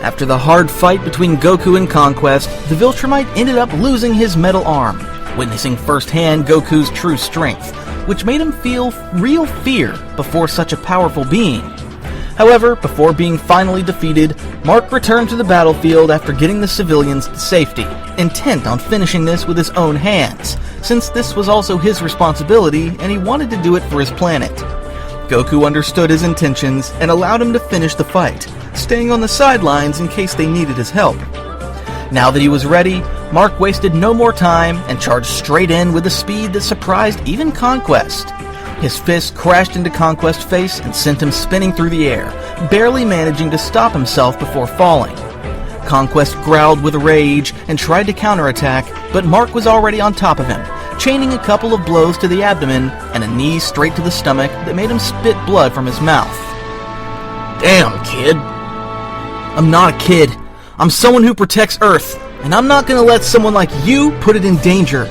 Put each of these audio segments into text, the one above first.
After the hard fight between Goku and Conquest, the Viltrumite ended up losing his metal arm, witnessing firsthand Goku's true strength, which made him feel real fear before such a powerful being. However, before being finally defeated, Mark returned to the battlefield after getting the civilians to safety, intent on finishing this with his own hands, since this was also his responsibility and he wanted to do it for his planet. Goku understood his intentions and allowed him to finish the fight, staying on the sidelines in case they needed his help. Now that he was ready, Mark wasted no more time and charged straight in with a speed that surprised even Conquest. His fist crashed into Conquest's face and sent him spinning through the air, barely managing to stop himself before falling. Conquest growled with rage and tried to counterattack, but Mark was already on top of him, chaining a couple of blows to the abdomen and a knee straight to the stomach that made him spit blood from his mouth. Damn, kid. I'm not a kid. I'm someone who protects Earth, and I'm not gonna let someone like you put it in danger.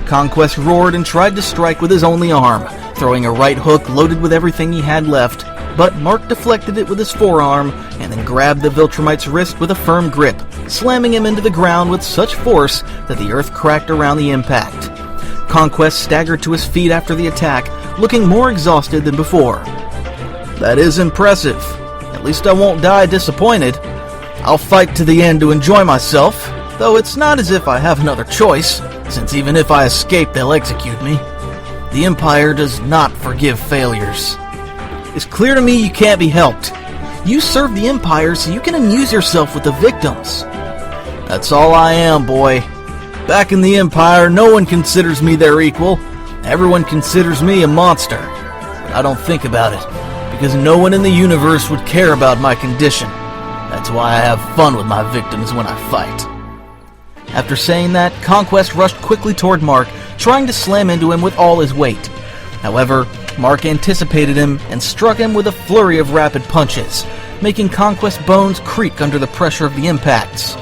Conquest roared and tried to strike with his only arm, throwing a right hook loaded with everything he had left, but Mark deflected it with his forearm and then grabbed the Viltrumite's wrist with a firm grip, slamming him into the ground with such force that the earth cracked around the impact. Conquest staggered to his feet after the attack, looking more exhausted than before. That is impressive. At least I won't die disappointed. I'll fight to the end to enjoy myself, though it's not as if I have another choice, since even if I escape, they'll execute me. The Empire does not forgive failures. It's clear to me you can't be helped. You serve the Empire so you can amuse yourself with the victims. That's all I am, boy. Back in the Empire, no one considers me their equal. Everyone considers me a monster. But I don't think about it, because no one in the universe would care about my condition. That's why I have fun with my victims when I fight. After saying that, Conquest rushed quickly toward Mark, trying to slam into him with all his weight. However, Mark anticipated him and struck him with a flurry of rapid punches, making Conquest's bones creak under the pressure of the impacts.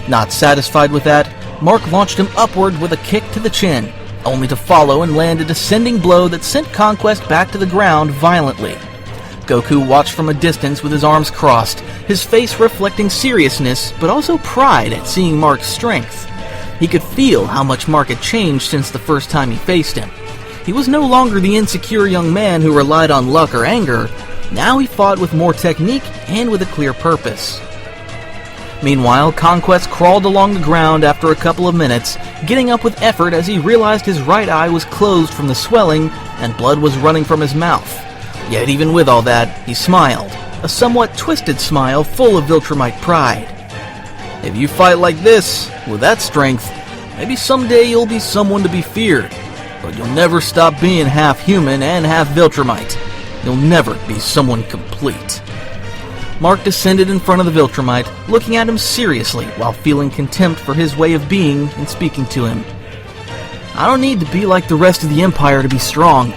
Not satisfied with that, Mark launched him upward with a kick to the chin, only to follow and land a descending blow that sent Conquest back to the ground violently. Goku watched from a distance with his arms crossed, his face reflecting seriousness but also pride at seeing Mark's strength. He could feel how much Mark had changed since the first time he faced him. He was no longer the insecure young man who relied on luck or anger. Now he fought with more technique and with a clear purpose. Meanwhile, Conquest crawled along the ground after a couple of minutes, getting up with effort as he realized his right eye was closed from the swelling and blood was running from his mouth. Yet even with all that, he smiled, a somewhat twisted smile full of Viltrumite pride. If you fight like this, with that strength, maybe someday you'll be someone to be feared. But you'll never stop being half human and half Viltrumite. You'll never be someone complete. Mark descended in front of the Viltrumite, looking at him seriously while feeling contempt for his way of being and speaking to him. I don't need to be like the rest of the Empire to be strong.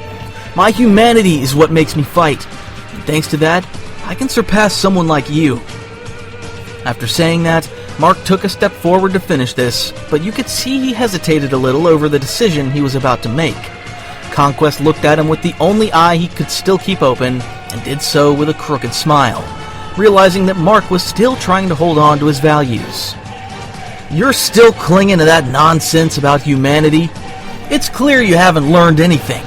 My humanity is what makes me fight. And thanks to that, I can surpass someone like you. After saying that, Mark took a step forward to finish this, but you could see he hesitated a little over the decision he was about to make. Conquest looked at him with the only eye he could still keep open, and did so with a crooked smile, realizing that Mark was still trying to hold on to his values. You're still clinging to that nonsense about humanity? It's clear you haven't learned anything.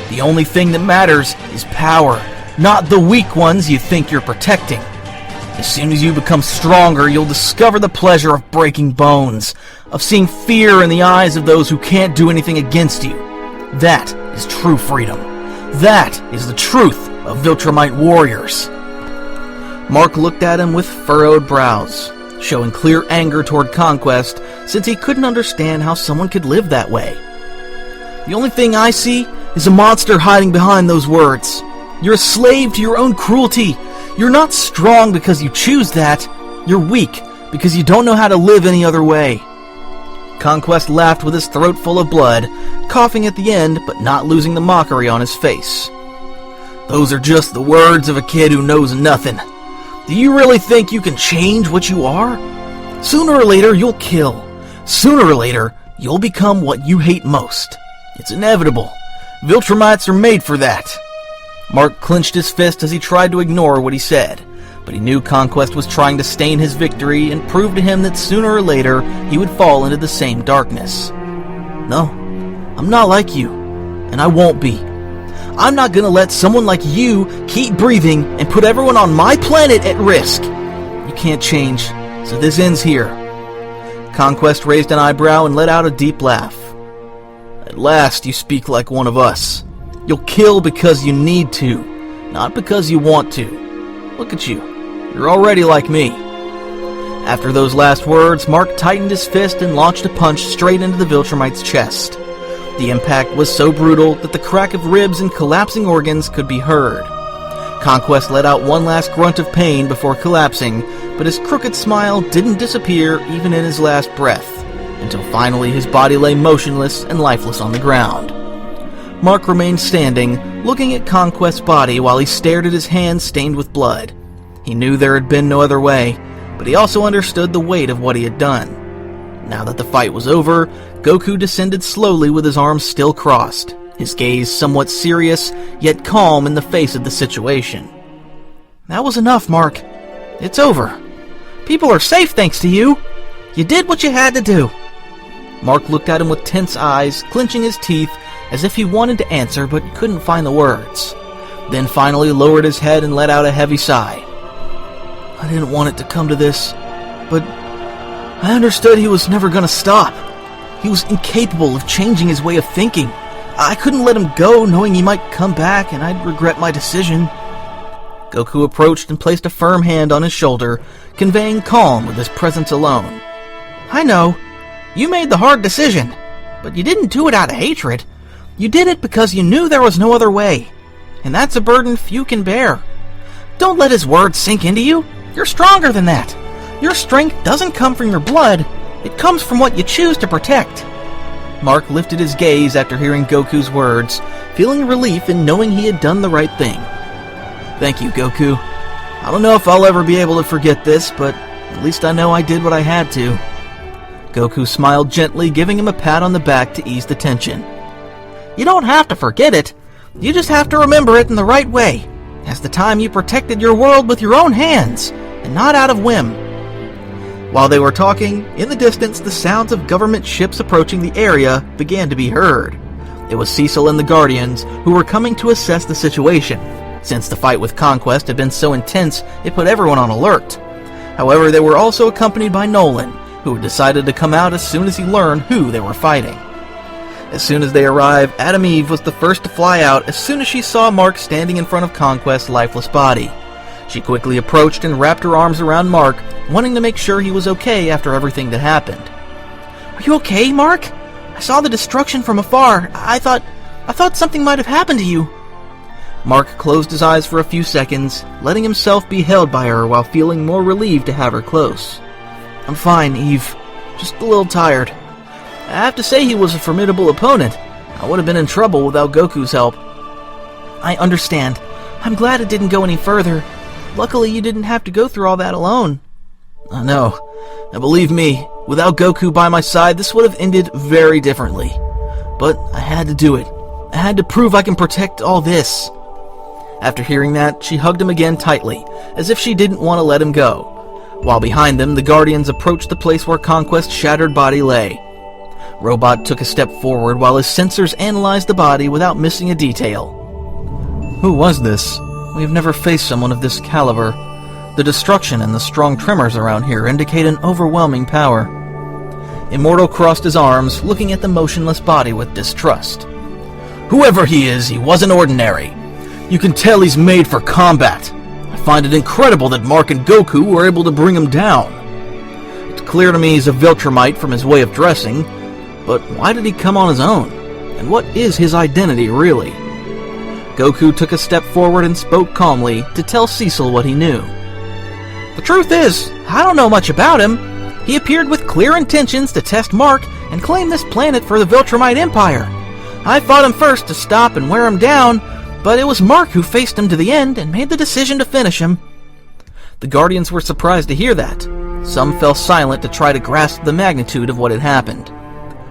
The only thing that matters is power, not the weak ones you think you're protecting. As soon as you become stronger, you'll discover the pleasure of breaking bones, of seeing fear in the eyes of those who can't do anything against you. That is true freedom. That is the truth of Viltrumite warriors. Mark looked at him with furrowed brows, showing clear anger toward Conquest, since he couldn't understand how someone could live that way. The only thing I see is a monster hiding behind those words. You're a slave to your own cruelty. You're not strong because you choose that. You're weak because you don't know how to live any other way. Conquest laughed with his throat full of blood, coughing at the end but not losing the mockery on his face. Those are just the words of a kid who knows nothing. Do you really think you can change what you are? Sooner or later you'll kill. Sooner or later you'll become what you hate most. It's inevitable. Viltrumites are made for that. Mark clenched his fist as he tried to ignore what he said, but he knew Conquest was trying to stain his victory and prove to him that sooner or later he would fall into the same darkness. No, I'm not like you, and I won't be. I'm not gonna let someone like you keep breathing and put everyone on my planet at risk. You can't change, so this ends here. Conquest raised an eyebrow and let out a deep laugh. At last you speak like one of us. You'll kill because you need to, not because you want to. Look at you. You're already like me. After those last words, Mark tightened his fist and launched a punch straight into the Viltrumite's chest. The impact was so brutal that the crack of ribs and collapsing organs could be heard. Conquest let out one last grunt of pain before collapsing, but his crooked smile didn't disappear even in his last breath, until finally his body lay motionless and lifeless on the ground. Mark remained standing, looking at Conquest's body while he stared at his hands stained with blood. He knew there had been no other way, but he also understood the weight of what he had done. Now that the fight was over, Goku descended slowly with his arms still crossed, his gaze somewhat serious, yet calm in the face of the situation. That was enough, Mark. It's over. People are safe thanks to you. You did what you had to do. Mark looked at him with tense eyes, clenching his teeth, as if he wanted to answer but couldn't find the words. Then finally lowered his head and let out a heavy sigh. I didn't want it to come to this, but I understood he was never going to stop. He was incapable of changing his way of thinking. I couldn't let him go knowing he might come back and I'd regret my decision. Goku approached and placed a firm hand on his shoulder, conveying calm with his presence alone. I know. You made the hard decision, but you didn't do it out of hatred. You did it because you knew there was no other way, and that's a burden few can bear. Don't let his words sink into you. You're stronger than that. Your strength doesn't come from your blood. It comes from what you choose to protect. Mark lifted his gaze after hearing Goku's words, feeling relief in knowing he had done the right thing. Thank you, Goku. I don't know if I'll ever be able to forget this, but at least I know I did what I had to. Goku smiled gently, giving him a pat on the back to ease the tension. You don't have to forget it. You just have to remember it in the right way, as the time you protected your world with your own hands, and not out of whim. While they were talking, in the distance the sounds of government ships approaching the area began to be heard. It was Cecil and the Guardians who were coming to assess the situation. Since the fight with Conquest had been so intense, it put everyone on alert. However, they were also accompanied by Nolan, who had decided to come out as soon as he learned who they were fighting. As soon as they arrived, Adam Eve was the first to fly out as soon as she saw Mark standing in front of Conquest's lifeless body. She quickly approached and wrapped her arms around Mark, wanting to make sure he was okay after everything that happened. Are you okay, Mark? I saw the destruction from afar. I thought something might have happened to you. Mark closed his eyes for a few seconds, letting himself be held by her while feeling more relieved to have her close. I'm fine, Eve. Just a little tired. I have to say he was a formidable opponent. I would have been in trouble without Goku's help. I understand. I'm glad it didn't go any further. Luckily, you didn't have to go through all that alone. I know. And believe me, without Goku by my side, this would have ended very differently. But I had to do it. I had to prove I can protect all this. After hearing that, she hugged him again tightly, as if she didn't want to let him go. While behind them, the Guardians approached the place where Conquest's shattered body lay. Robot took a step forward while his sensors analyzed the body without missing a detail. Who was this? We have never faced someone of this caliber. The destruction and the strong tremors around here indicate an overwhelming power. Immortal crossed his arms, looking at the motionless body with distrust. Whoever he is, he wasn't ordinary. You can tell he's made for combat. I find it incredible that Mark and Goku were able to bring him down. It's clear to me he's a Viltrumite from his way of dressing, but why did he come on his own? And what is his identity, really? Goku took a step forward and spoke calmly to tell Cecil what he knew. The truth is, I don't know much about him. He appeared with clear intentions to test Mark and claim this planet for the Viltrumite Empire. I fought him first to stop and wear him down, but it was Mark who faced him to the end and made the decision to finish him. The Guardians were surprised to hear that. Some fell silent to try to grasp the magnitude of what had happened.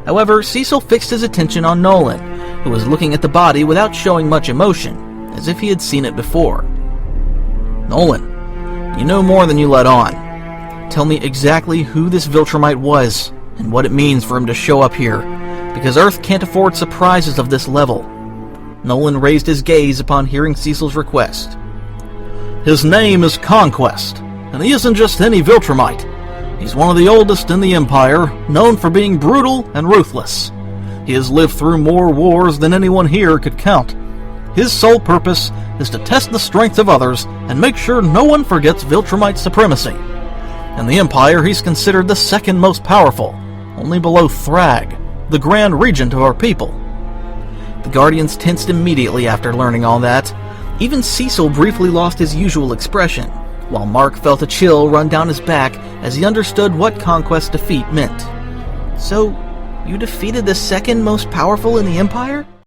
However, Cecil fixed his attention on Nolan, who was looking at the body without showing much emotion, as if he had seen it before. Nolan, You know more than you let on. Tell me exactly who this Viltrumite was, and what it means for him to show up here, because Earth can't afford surprises of this level. Nolan raised his gaze upon hearing Cecil's request. His name is Conquest, and he isn't just any Viltrumite. He's one of the oldest in the Empire, known for being brutal and ruthless. He has lived through more wars than anyone here could count. His sole purpose is to test the strength of others and make sure no one forgets Viltrumite supremacy. In the Empire, he's considered the second most powerful, only below Thrag, the Grand Regent of our people. The Guardians tensed immediately after learning all that. Even Cecil briefly lost his usual expression, while Mark felt a chill run down his back as he understood what Conquest's defeat meant. So, you defeated the second most powerful in the Empire?